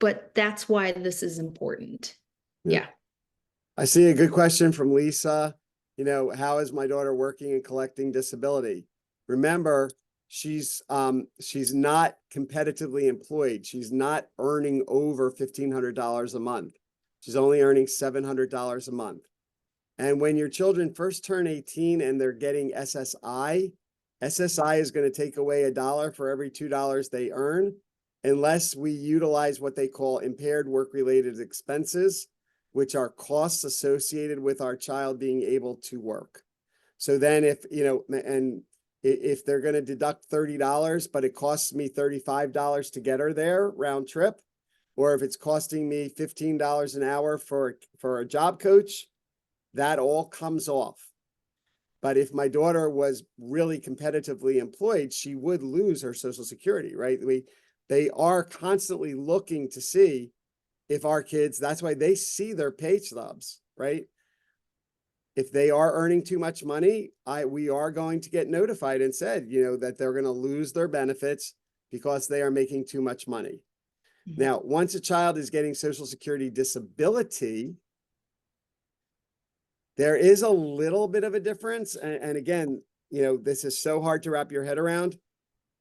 but that's why this is important. Yeah. I see a good question from Lisa. You know, how is my daughter working and collecting disability? Remember, she's not competitively employed. She's not earning over $1,500 a month. She's only earning $700 a month. And when your children first turn 18 and they're getting SSI, SSI is going to take away $1 for every $2 they earn, unless we utilize what they call impaired work-related expenses, which are costs associated with our child being able to work. So then if, you know, and if they're going to deduct $30, but it costs me $35 to get her there round trip, or if it's costing me $15 an hour for a job coach, that all comes off. But if my daughter was really competitively employed, she would lose her Social Security, right? They are constantly looking to see if our kids, that's why they see their pay stubs, right? If they are earning too much money, we are going to get notified and said, you know, that they're going to lose their benefits because they are making too much money. Mm-hmm. Now, once a child is getting Social Security disability, there is a little bit of a difference. And again, you know, this is so hard to wrap your head around.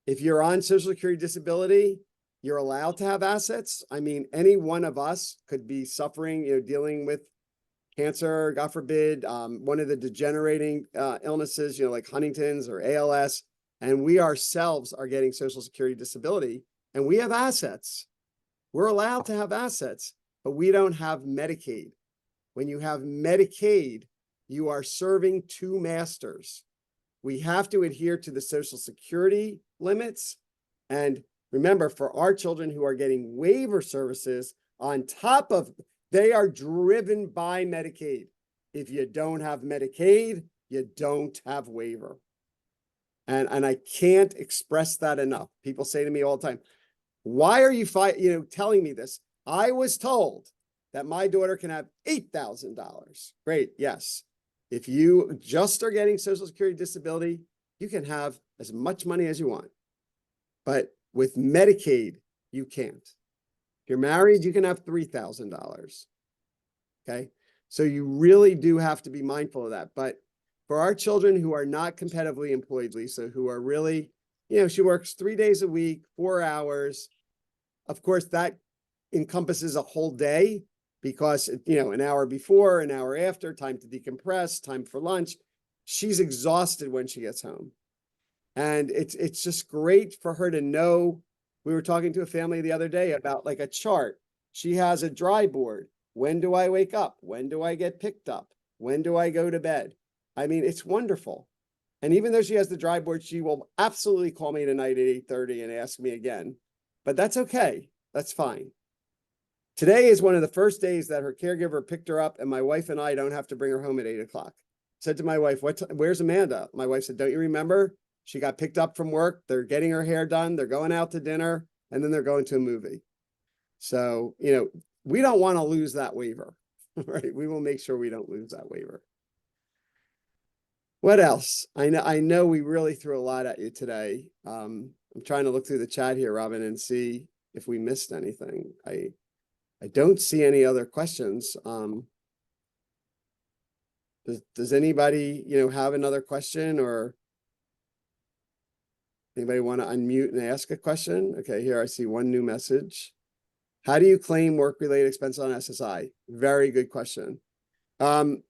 If you're on Social Security disability, you're allowed to have assets. I mean, any one of us could be suffering, you know, dealing with cancer, God forbid, one of the degenerating illnesses, you know, like Huntington's or ALS, and we ourselves are getting Social Security disability, and we have assets. We're allowed to have assets, but we don't have Medicaid. When you have Medicaid, you are serving two masters. We have to adhere to the Social Security limits. And remember, for our children who are getting waiver services on top of, they are driven by Medicaid. If you don't have Medicaid, you don't have waiver. And I can't express that enough. People say to me all the time, why are you telling me this? I was told that my daughter can have $8,000. Great, yes. If you just are getting Social Security disability, you can have as much money as you want. But with Medicaid, you can't. If you're married, you can have $3,000. Okay, so you really do have to be mindful of that. But for our children who are not competitively employed, Lisa, who are really, you know, she works 3 days a week, 4 hours. Of course, that encompasses a whole day because, you know, an hour before, an hour after, time to decompress, time for lunch. She's exhausted when she gets home. And it's just great for her to know. We were talking to a family the other day about like a chart. She has a dry board. When do I wake up? When do I get picked up? When do I go to bed? I mean, it's wonderful. And even though she has the dry board, she will absolutely call me tonight at 8:30 and ask me again. But that's okay. That's fine. Today is one of the first days that her caregiver picked her up, and my wife and I don't have to bring her home at 8 o'clock. Said to my wife, where's Amanda? My wife said, don't you remember? She got picked up from work. They're getting her hair done. They're going out to dinner, and then they're going to a movie. So, you know, we don't want to lose that waiver, right? We will make sure we don't lose that waiver. What else? I know we really threw a lot at you today. I'm trying to look through the chat here, Robin, and see if we missed anything. I don't see any other questions. Does anybody, have another question, or anybody want to unmute and ask a question? Okay, here I see one new message. How do you claim work-related expense on SSI? Very good question. Trying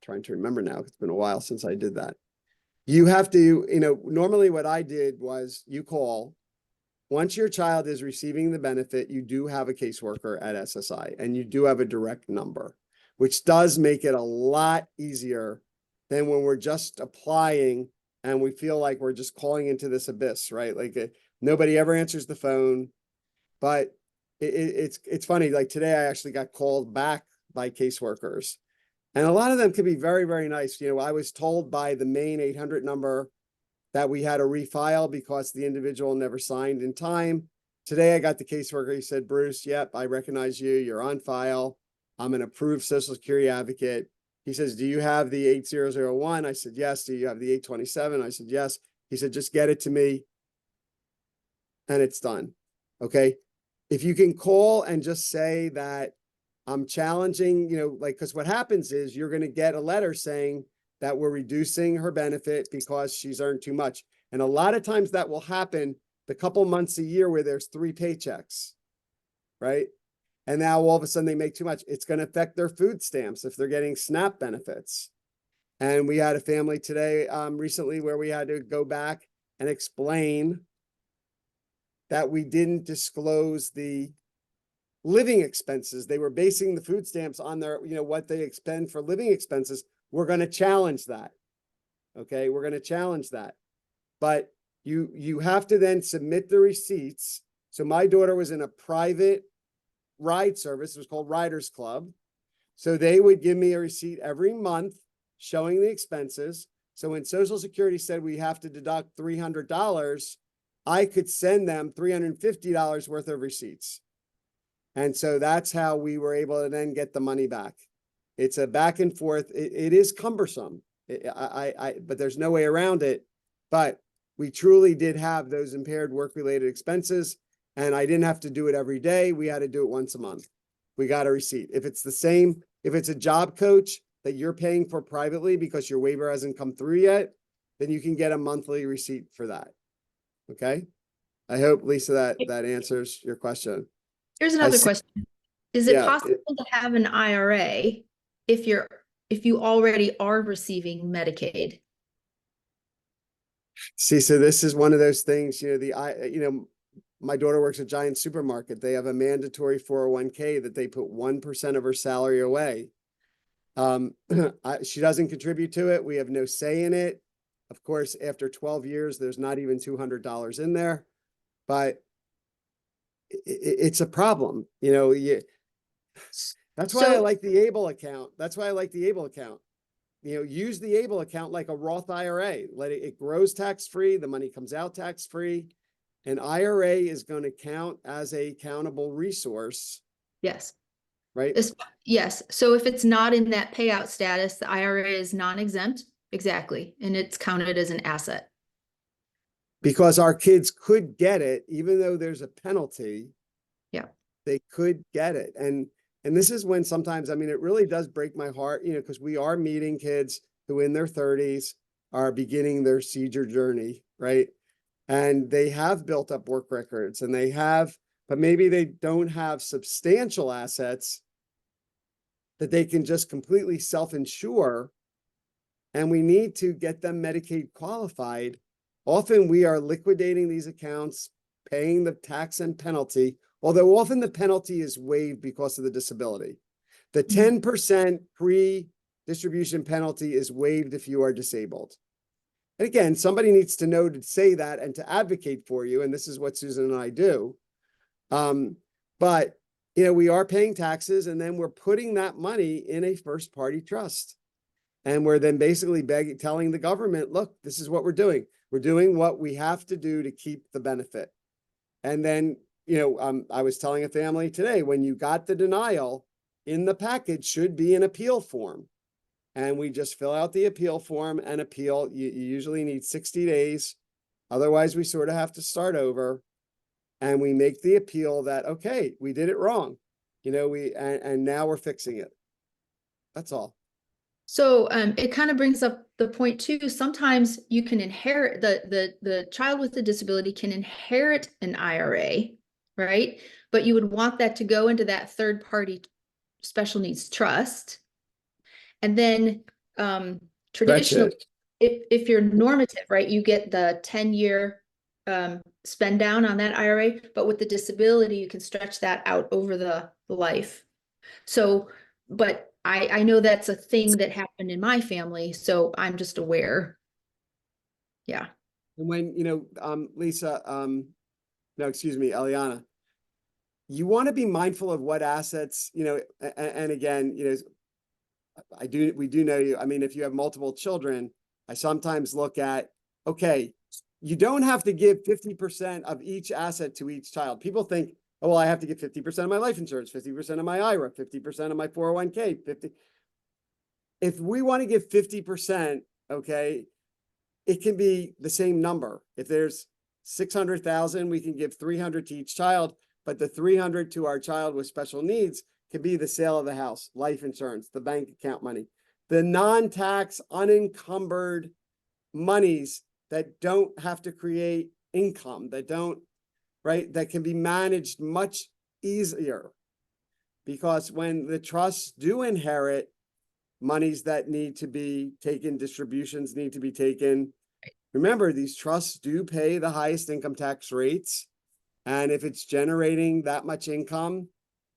to remember now. It's been a while since I did that. You have to, normally what I did was you call. Once your child is receiving the benefit, you do have a caseworker at SSI, and you do have a direct number, which does make it a lot easier than when we're just applying and we feel like we're just calling into this abyss, right? Like nobody ever answers the phone. But it's funny, like today I actually got called back by caseworkers, and a lot of them could be very, very nice. I was told by the main 800 number that we had to refile because the individual never signed in time. Today I got the caseworker. He said, Bruce, yep, I recognize you. You're on file. I'm an approved Social Security advocate. He says, do you have the 8001? I said, yes. Do you have the 827? I said, yes. He said, just get it to me and it's done. Okay. If you can call and just say that I'm challenging, because what happens is you're going to get a letter saying that we're reducing her benefit because she's earned too much. And a lot of times that will happen the couple months a year where there's 3 paychecks, right? And now all of a sudden they make too much. It's going to affect their food stamps if they're getting SNAP benefits. And we had a family today recently where we had to go back and explain that we didn't disclose the living expenses. They were basing the food stamps on their, what they expend for living expenses. We're going to challenge that. Okay, we're going to challenge that. But you have to then submit the receipts. So my daughter was in a private ride service. It was called Riders Club. So they would give me a receipt every month showing the expenses. So when Social Security said we have to deduct $300, I could send them $350 worth of receipts. And so that's how we were able to then get the money back. It's a back and forth. It is cumbersome. But there's no way around it. But we truly did have those impaired work-related expenses, and I didn't have to do it every day. We had to do it once a month. We got a receipt. If it's the same, if it's a job coach that you're paying for privately because your waiver hasn't come through yet, then you can get a monthly receipt for that. Okay. I hope, Lisa, that answers your question. Here's another question. Is it possible to have an IRA if you already are receiving Medicaid? See, so this is one of those things, my daughter works at Giant Supermarket. They have a mandatory 401k that they put 1% of her salary away. She doesn't contribute to it. We have no say in it. Of course, after 12 years, there's not even $200 in there, but it's a problem. That's why I like the ABLE account. That's why I like the ABLE account. Use the ABLE account like a Roth IRA. It grows tax-free. The money comes out tax-free. An IRA is going to count as a countable resource. Yes. Right? Yes. So if it's not in that payout status, the IRA is non-exempt. Exactly. And it's counted as an asset. Because our kids could get it, even though there's a penalty. Yeah. They could get it. And this is when sometimes, it really does break my heart, because we are meeting kids who in their 30s are beginning their seizure journey, right? And they have built up work records and but maybe they don't have substantial assets that they can just completely self-insure. And we need to get them Medicaid qualified. Often we are liquidating these accounts, paying the tax and penalty, although often the penalty is waived because of the disability. The 10% pre-distribution penalty is waived if you are disabled. And again, somebody needs to know to say that and to advocate for you. And this is what Susan and I do. But, we are paying taxes and then we're putting that money in a first party trust. And we're then basically telling the government, look, this is what we're doing. We're doing what we have to do to keep the benefit. And then, I was telling a family today, when you got the denial, in the package should be an appeal form. And we just fill out the appeal form and appeal. You usually need 60 days. Otherwise, we sort of have to start over. And we make the appeal that, okay, we did it wrong. You know, and now we're fixing it. That's all. So it kind of brings up the point too. Sometimes you can inherit the child with the disability can inherit an IRA, right? But you would want that to go into that third party special needs trust. And then traditionally, if you're normative, right, you get the 10-year spend down on that IRA, but with the disability, you can stretch that out over the life. So, but I know that's a thing that happened in my family, so I'm just aware. Yeah. And when, you know, Lisa, no, excuse me, Eliana, you want to be mindful of what assets, you know, and again, you know, we do know you. I mean, if you have multiple children, I sometimes look at, okay, you don't have to give 50% of each asset to each child. People think, oh, well, I have to give 50% of my life insurance, 50% of my IRA, 50% of my 401k, 50. If we want to give 50%, okay, it can be the same number. If there's 600,000, we can give 300 to each child, but the 300 to our child with special needs can be the sale of the house, life insurance, the bank account money, the non-tax unencumbered monies that don't have to create income, that don't, right, that can be managed much easier. Because when the trusts do inherit monies that need to be taken, distributions need to be taken. Remember, these trusts do pay the highest income tax rates. And if it's generating that much income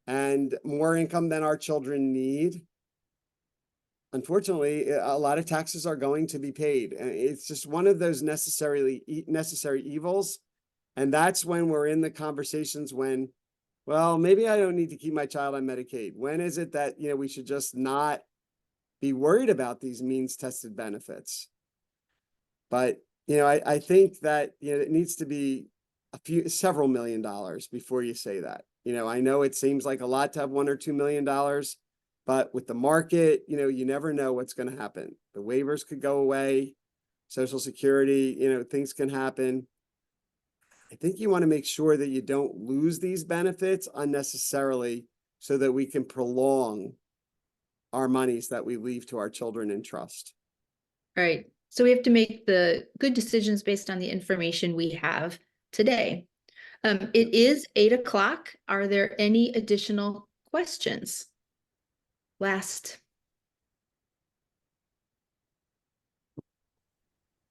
and more income than our children need, unfortunately, a lot of taxes are going to be paid. And it's just one of those necessary evils. And that's when we're in the conversations when, well, maybe I don't need to keep my child on Medicaid. When is it that, you know, we should just not be worried about these means tested benefits? But, you know, I think that, you know, it needs to be several $1 million before you say that. You know, I know it seems like a lot to have $1 or $2 million, but with the market, you know, you never know what's going to happen. The waivers could go away, Social Security, you know, things can happen. I think you want to make sure that you don't lose these benefits unnecessarily so that we can prolong our monies that we leave to our children in trust. Right. So we have to make the good decisions based on the information we have today. It is 8 o'clock. Are there any additional questions? Last.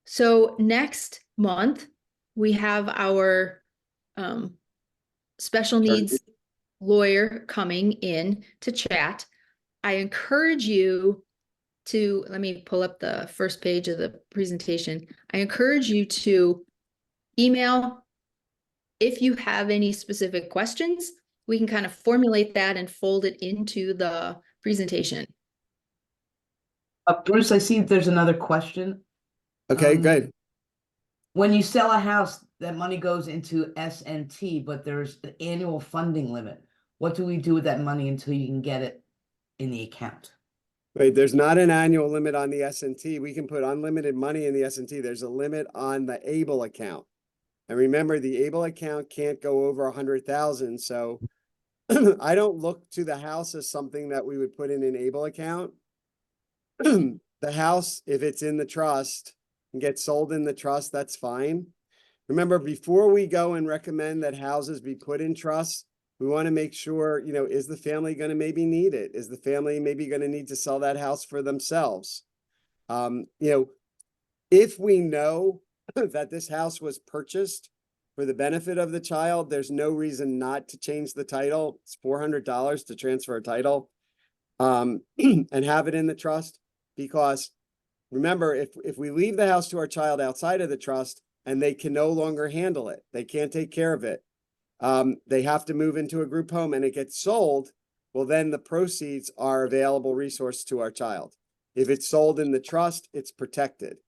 So next month, we have our special needs lawyer coming in to chat. I encourage you to, let me pull up the first page of the presentation. I encourage you to email if you have any specific questions. We can kind of formulate that and fold it into the presentation. Bruce, I see there's another question. Okay, good. When you sell a house, that money goes into S&T, but there's an annual funding limit. What do we do with that money until you can get it in the account? Right, there's not an annual limit on the S&T. We can put unlimited money in the S&T. There's a limit on the ABLE account. And remember, the ABLE account can't go over 100,000. So I don't look to the house as something that we would put in an ABLE account. The house, if it's in the trust and gets sold in the trust, that's fine. Remember, before we go and recommend that houses be put in trust, we want to make sure, you know, is the family going to maybe need it? Is the family maybe going to need to sell that house for themselves? You know, if we know that this house was purchased for the benefit of the child, there's no reason not to change the title. It's $400 to transfer a title and have it in the trust. Because remember, if we leave the house to our child outside of the trust and they can no longer handle it, they can't take care of it, they have to move into a group home and it gets sold, well, then the proceeds are available resource to our child. If it's sold in the trust, it's protected.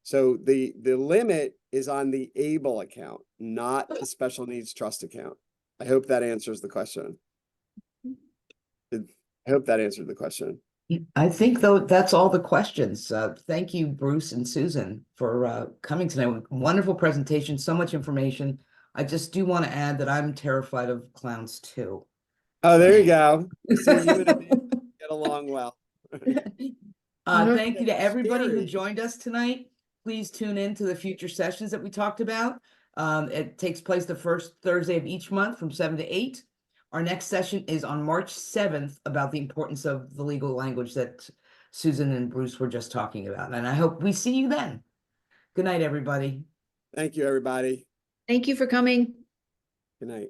So the limit is on the ABLE account, not the special needs trust account. I hope that answers the question. I hope that answered the question. I think though that's all the questions. Thank you, Bruce and Susan, for coming tonight. Wonderful presentation, so much information. I just do want to add that I'm terrified of clowns too. Oh, there you go. See, you and Amanda get along well. Thank you to everybody who Scary. joined us tonight. Please tune in to the future sessions that we talked about. It takes place the first Thursday of each month from 7 to 8. Our next session is on March 7th about the importance of the legal language that Susan and Bruce were just talking about. And I hope we see you then. Good night, everybody. Thank you, everybody. Thank you for coming. Good night.